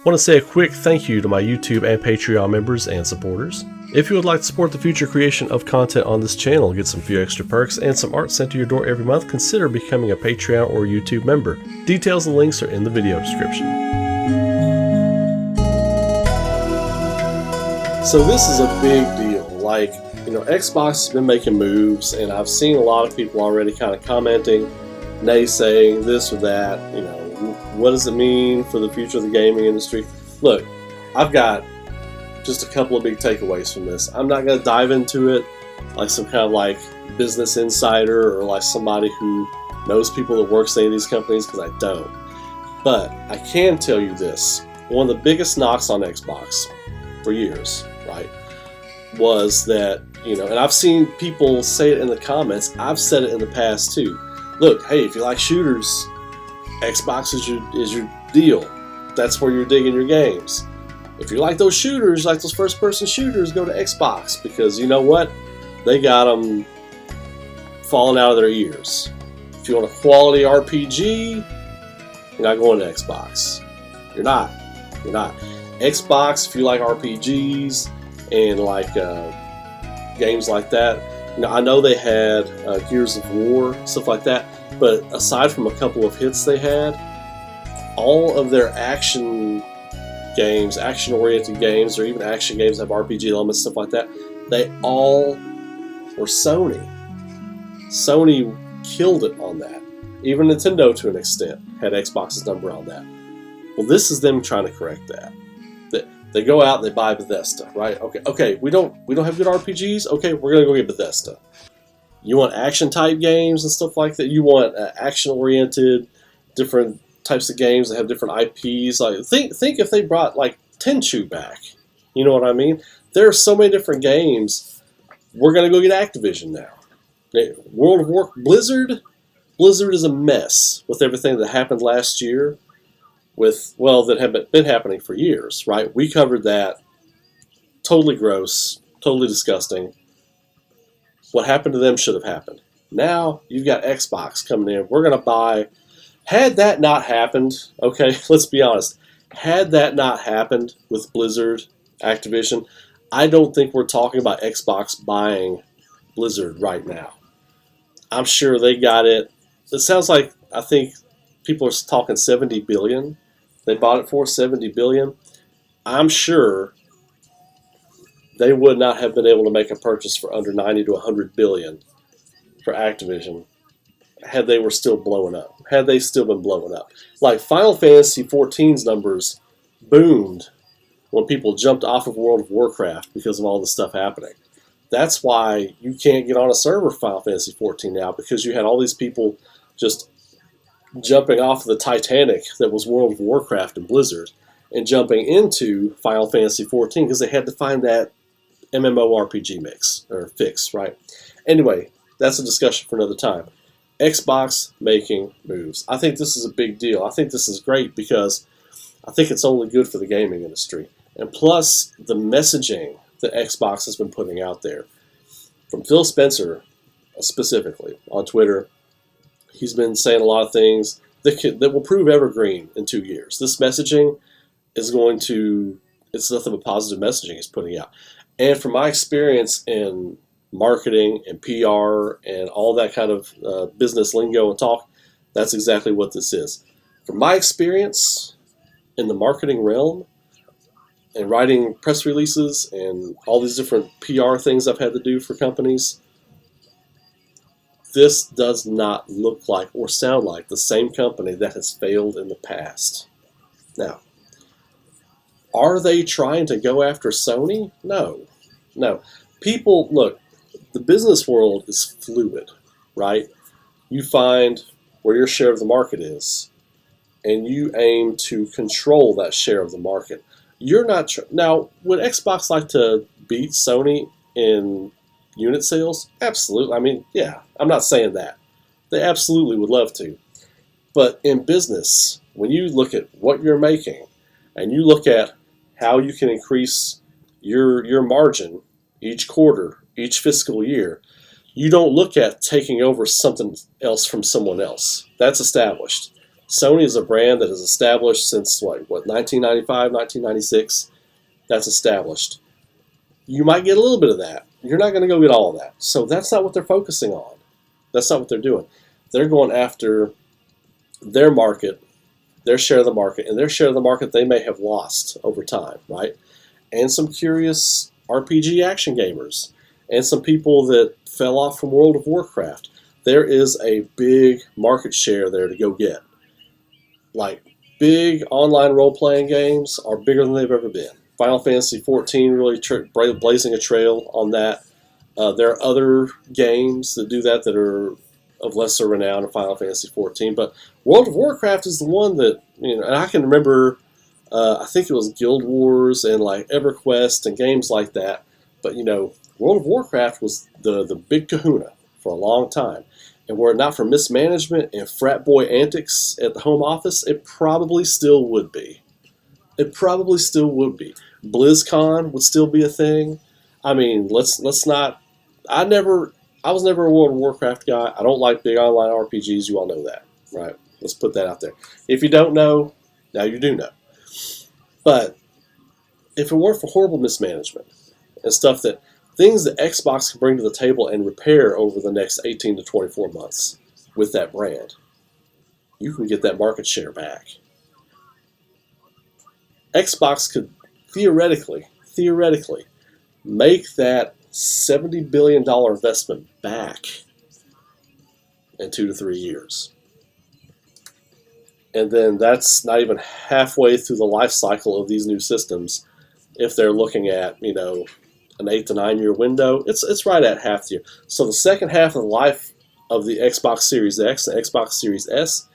Want to say a quick thank you to my YouTube and Patreon members and supporters. If you would like to support the future creation of content on this channel, get some few extra perks and some art sent to your door every month, consider becoming a Patreon or YouTube member. Details and links are in the video description. So this is a big deal. Like, Xbox has been making moves, and I've seen a lot of people already kind of commenting, naysaying this or that. What does it mean for the future of the gaming industry? Look, I've got just a couple of big takeaways from this. I'm not going to dive into it like some kind of business insider or like somebody who knows people that work at any of these companies, because I don't. But I can tell you this. One of the biggest knocks on Xbox for years, right, was that, and I've seen people say it in the comments. I've said it in the past too. Look, hey, if you like shooters, Xbox is your deal. That's where you're digging your games. If you like those shooters, like those first-person shooters, go to Xbox, because you know what? They got them falling out of their ears. If you want a quality RPG, you're not going to Xbox. You're not. Xbox, if you like RPGs and games like that. I know they had Gears of War, stuff like that, but aside from a couple of hits they had, all of their action games, action-oriented games, or even action games that have RPG elements, stuff like that, they all were Sony. Sony killed it on that. Even Nintendo, to an extent, had Xbox's number on that. Well, this is them trying to correct that. They go out and they buy Bethesda, right? Okay, we don't have good RPGs. Okay, we're gonna go get Bethesda. You want action-type games and stuff like that? You want action-oriented, different types of games that have different IPs. Like think if they brought Tenchu back. You know what I mean? There are so many different games. We're gonna go get Activision now. World of Warcraft, Blizzard is a mess with everything that happened last year. That have been happening for years, right? We covered that. Totally gross, totally disgusting. What happened to them should have happened. Now you've got Xbox coming in. We're going to buy. Had that not happened, okay, let's be honest. Had that not happened with Blizzard, Activision, I don't think we're talking about Xbox buying Blizzard right now. I'm sure they got it. It sounds like, I think people are talking $70 billion. They bought it for $70 billion. I'm sure they would not have been able to make a purchase for under $90 to $100 billion for Activision had they were still blowing up. Had they still been blowing up. Like Final Fantasy XIV's numbers boomed when people jumped off of World of Warcraft because of all the stuff happening. That's why you can't get on a server for Final Fantasy XIV now, because you had all these people just jumping off of the Titanic that was World of Warcraft and Blizzard and jumping into Final Fantasy XIV because they had to find that MMORPG mix or fix, right? Anyway, that's a discussion for another time. Xbox making moves. I think this is a big deal. I think this is great because I think it's only good for the gaming industry. And plus, the messaging that Xbox has been putting out there, from Phil Spencer specifically on Twitter, he's been saying a lot of things that will prove evergreen in 2 years. This messaging is it's nothing but positive messaging he's putting out. And from my experience in marketing and PR and all that kind of business lingo and talk, that's exactly what this is. From my experience in the marketing realm and writing press releases and all these different PR things I've had to do for companies, this does not look like or sound like the same company that has failed in the past. Now, are they trying to go after Sony? No. People, look, the business world is fluid, right? You find where your share of the market is, and you aim to control that share of the market. You're not now, would Xbox like to beat Sony in unit sales? Absolutely. I mean, yeah, I'm not saying that. They absolutely would love to. But in business, when you look at what you're making and you look at how you can increase your margin each quarter, each fiscal year, you don't look at taking over something else from someone else. That's established. Sony is a brand that is established since 1995, 1996. That's established. You might get a little bit of that. You're not going to go get all of that. So that's not what they're focusing on. That's not what they're doing. They're going after their market, their share of the market, and their share of the market they may have lost over time, right? And some curious RPG action gamers, and some people that fell off from World of Warcraft. There is a big market share there to go get. Like, big online role-playing games are bigger than they've ever been. Final Fantasy XIV really blazing a trail on that. There are other games that do that are of lesser renown than Final Fantasy XIV, but World of Warcraft is the one that, and I can remember, I think it was Guild Wars and like EverQuest and games like that, but World of Warcraft was the big kahuna for a long time. And were it not for mismanagement and frat boy antics at the home office, it probably still would be. It probably still would be. BlizzCon would still be a thing. I mean, let's not. I was never a World of Warcraft guy. I don't like big online RPGs. You all know that, right? Let's put that out there. If you don't know, now you do know. But if it weren't for horrible mismanagement and things that Xbox can bring to the table and repair over the next 18 to 24 months with that brand, you can get that market share back. Xbox could theoretically make that $70 billion investment back in 2 to 3 years. And then that's not even halfway through the life cycle of these new systems. If they're looking at, an 8 to 9 year window, it's right at half the year. So the second half of the life of the Xbox Series X and Xbox Series S,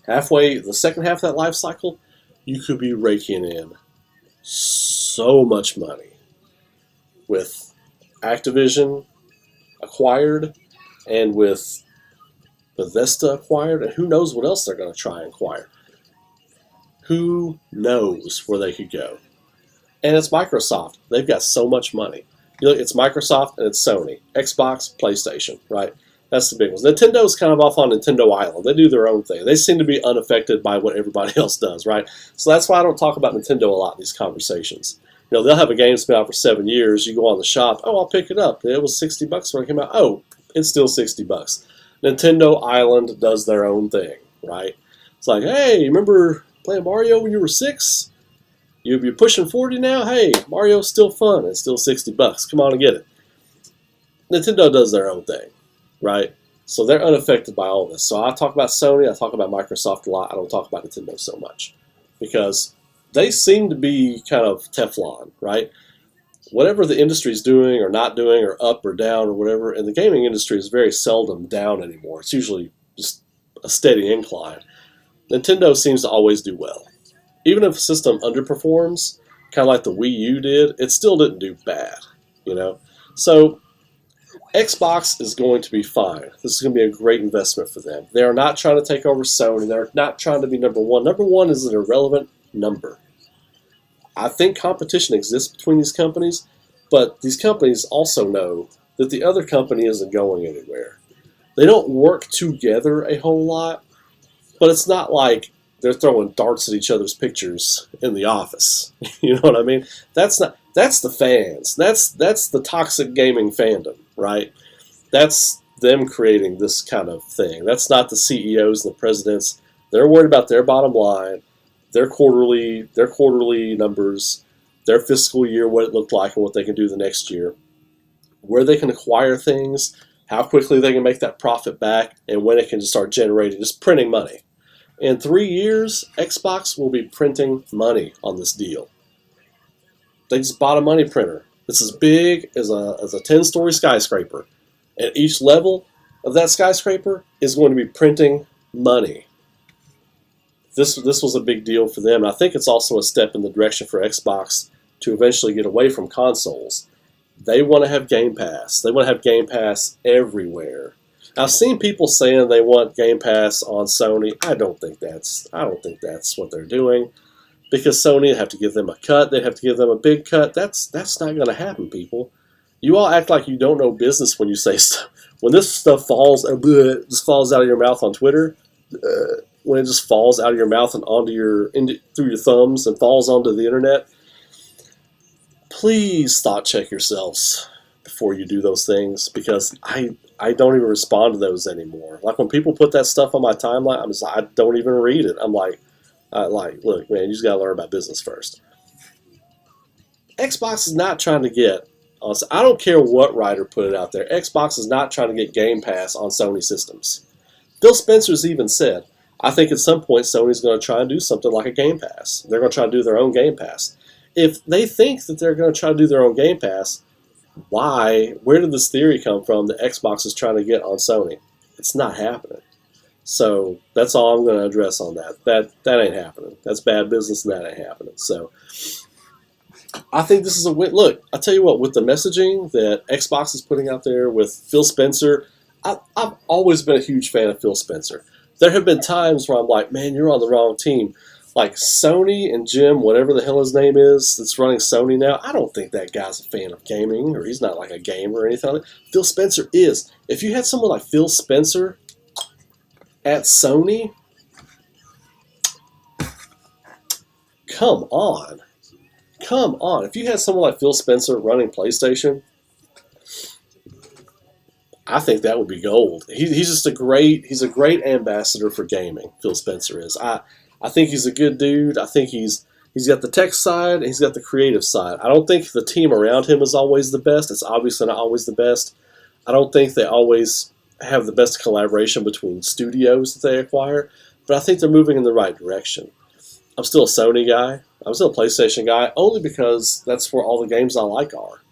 the second half of that life cycle, you could be raking in so much money with Activision acquired and with Bethesda acquired, and who knows what else they're going to try and acquire. Who knows where they could go? And it's Microsoft. They've got so much money. It's Microsoft and it's Sony. Xbox, PlayStation, right? That's the big ones. Nintendo's kind of off on Nintendo Island. They do their own thing. They seem to be unaffected by what everybody else does, right? So that's why I don't talk about Nintendo a lot in these conversations. They'll have a game that's been out for 7 years. You go on the shop, oh, I'll pick it up. It was $60 when it came out. Oh, it's still $60. Nintendo Island does their own thing, right? It's like, hey, remember playing Mario when you were 6? You're pushing 40 now? Hey, Mario's still fun. It's still $60. Come on and get it. Nintendo does their own thing, right? So they're unaffected by all this. So I talk about Sony, I talk about Microsoft a lot. I don't talk about Nintendo so much because they seem to be kind of Teflon, right? Whatever the industry is doing or not doing or up or down or whatever, and the gaming industry is very seldom down anymore. It's usually just a steady incline. Nintendo seems to always do well. Even if a system underperforms, kind of like the Wii U did, it still didn't do bad, So Xbox is going to be fine. This is going to be a great investment for them. They are not trying to take over Sony. They're not trying to be number one. Number one is an irrelevant number. I think competition exists between these companies, but these companies also know that the other company isn't going anywhere. They don't work together a whole lot, but it's not like they're throwing darts at each other's pictures in the office. You know what I mean? That's the fans. That's the toxic gaming fandom, right? That's them creating this kind of thing. That's not the CEOs and the presidents. They're worried about their bottom line, their quarterly numbers, their fiscal year, what it looked like and what they can do the next year, where they can acquire things, how quickly they can make that profit back, and when it can just start generating, just printing money. In 3 years, Xbox will be printing money on this deal. They just bought a money printer. It's as big as a 10-story skyscraper. And each level of that skyscraper is going to be printing money. This was a big deal for them. And I think it's also a step in the direction for Xbox to eventually get away from consoles. They want to have Game Pass. They want to have Game Pass everywhere. I've seen people saying they want Game Pass on Sony. I don't think that's what they're doing, because Sony would have to give them a cut. They'd have to give them a big cut. That's not going to happen, people. You all act like you don't know business when you say stuff. When this stuff just falls out of your mouth on Twitter, when it just falls out of your mouth and through your thumbs and falls onto the internet, please thought check yourselves before you do those things, because I don't even respond to those anymore. Like when people put that stuff on my timeline, I'm just like, I don't even read it. I'm like, look, man, you just gotta learn about business first. Xbox is not trying to get. I don't care what writer put it out there. Xbox is not trying to get Game Pass on Sony systems. Phil Spencer's even said, I think at some point Sony's going to try and do something like a Game Pass. They're going to try to do their own Game Pass. If they think that they're going to try to do their own Game Pass, where did this theory come from that Xbox is trying to get on Sony? It's not happening. So that's all I'm going to address on that. That ain't happening. That's bad business, and that ain't happening. So I think this is a win. Look, I tell you what, with the messaging that Xbox is putting out there with Phil Spencer, I've always been a huge fan of Phil Spencer. There have been times where I'm like, man, you're on the wrong team. Like Sony and Jim, whatever the hell his name is, that's running Sony now, I don't think that guy's a fan of gaming, or he's not like a gamer or anything like that. Phil Spencer is. If you had someone like Phil Spencer at Sony, come on. Come on. If you had someone like Phil Spencer running PlayStation, I think that would be gold. He's just a great ambassador for gaming. Phil Spencer is. I think he's a good dude. I think he's got the tech side and he's got the creative side. I don't think the team around him is always the best. It's obviously not always the best. I don't think they always have the best collaboration between studios that they acquire, but I think they're moving in the right direction. I'm still a Sony guy. I'm still a PlayStation guy, only because that's where all the games I like are.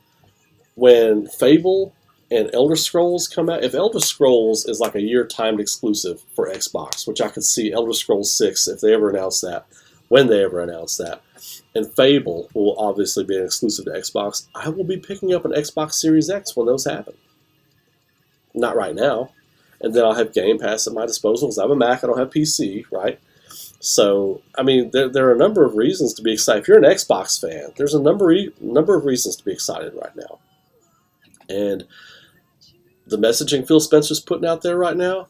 When Fable and Elder Scrolls come out, if Elder Scrolls is like a year timed exclusive for Xbox, which I could see Elder Scrolls 6 if they ever announce that, when they ever announce that, and Fable will obviously be an exclusive to Xbox, I will be picking up an Xbox Series X when those happen. Not right now. And then I'll have Game Pass at my disposal because I have a Mac, I don't have PC, right? So, I mean, there are a number of reasons to be excited. If you're an Xbox fan, there's a number of reasons to be excited right now. And the messaging Phil Spencer's putting out there right now,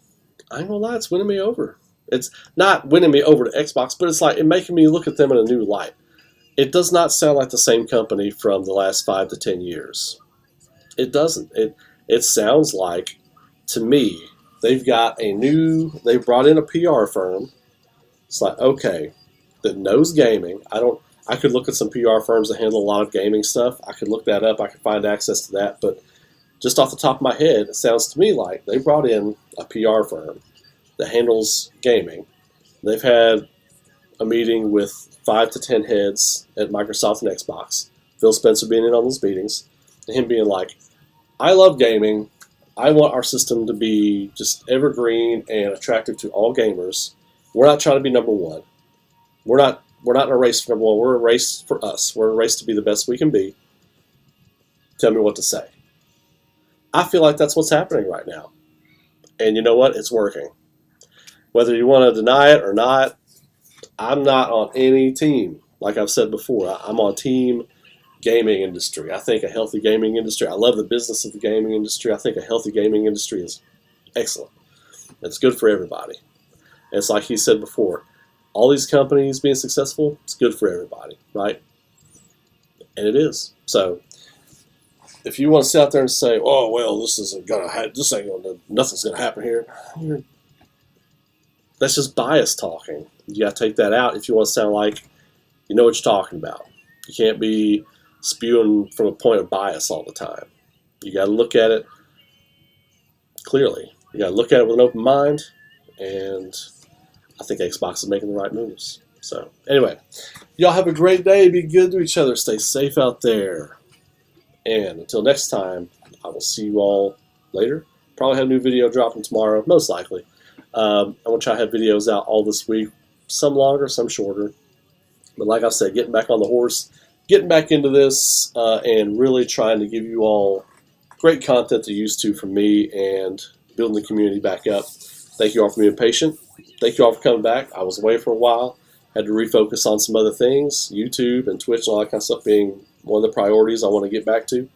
I ain't gonna lie, it's winning me over. It's not winning me over to Xbox, but it's like it making me look at them in a new light. It does not sound like the same company from the last 5 to 10 years. It doesn't. It sounds like, to me, they've brought in a PR firm. It's like, okay, that knows gaming. I could look at some PR firms that handle a lot of gaming stuff. I could look that up. I could find access to that. But just off the top of my head, it sounds to me like they brought in a PR firm that handles gaming. They've had a meeting with 5 to 10 heads at Microsoft and Xbox. Phil Spencer being in on those meetings. And him being like, I love gaming. I want our system to be just evergreen and attractive to all gamers. We're not trying to be number one. We're not in a race for number one. We're in a race for us. We're in a race to be the best we can be. Tell me what to say. I feel like that's what's happening right now. And you know what? It's working. Whether you want to deny it or not, I'm not on any team. Like I've said before, I'm on team gaming industry. I think a healthy gaming industry, I love the business of the gaming industry. I think a healthy gaming industry is excellent. It's good for everybody. And it's like he said before, all these companies being successful, it's good for everybody, right? And it is. So if you want to sit out there and say, "Oh well, nothing's gonna happen here," that's just bias talking. You got to take that out if you want to sound like you know what you're talking about. You can't be spewing from a point of bias all the time. You got to look at it clearly. You got to look at it with an open mind, and I think Xbox is making the right moves. So anyway, y'all have a great day. Be good to each other. Stay safe out there. And until next time, I will see you all later. Probably have a new video dropping tomorrow, most likely. I'm going to try to have videos out all this week. Some longer, some shorter. But like I said, getting back on the horse, getting back into this, and really trying to give you all great content to use to from me and building the community back up. Thank you all for being patient. Thank you all for coming back. I was away for a while. Had to refocus on some other things, YouTube and Twitch and all that kind of stuff being one of the priorities I want to get back to.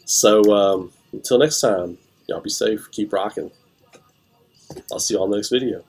So until next time, y'all be safe. Keep rocking. I'll see you all in the next video.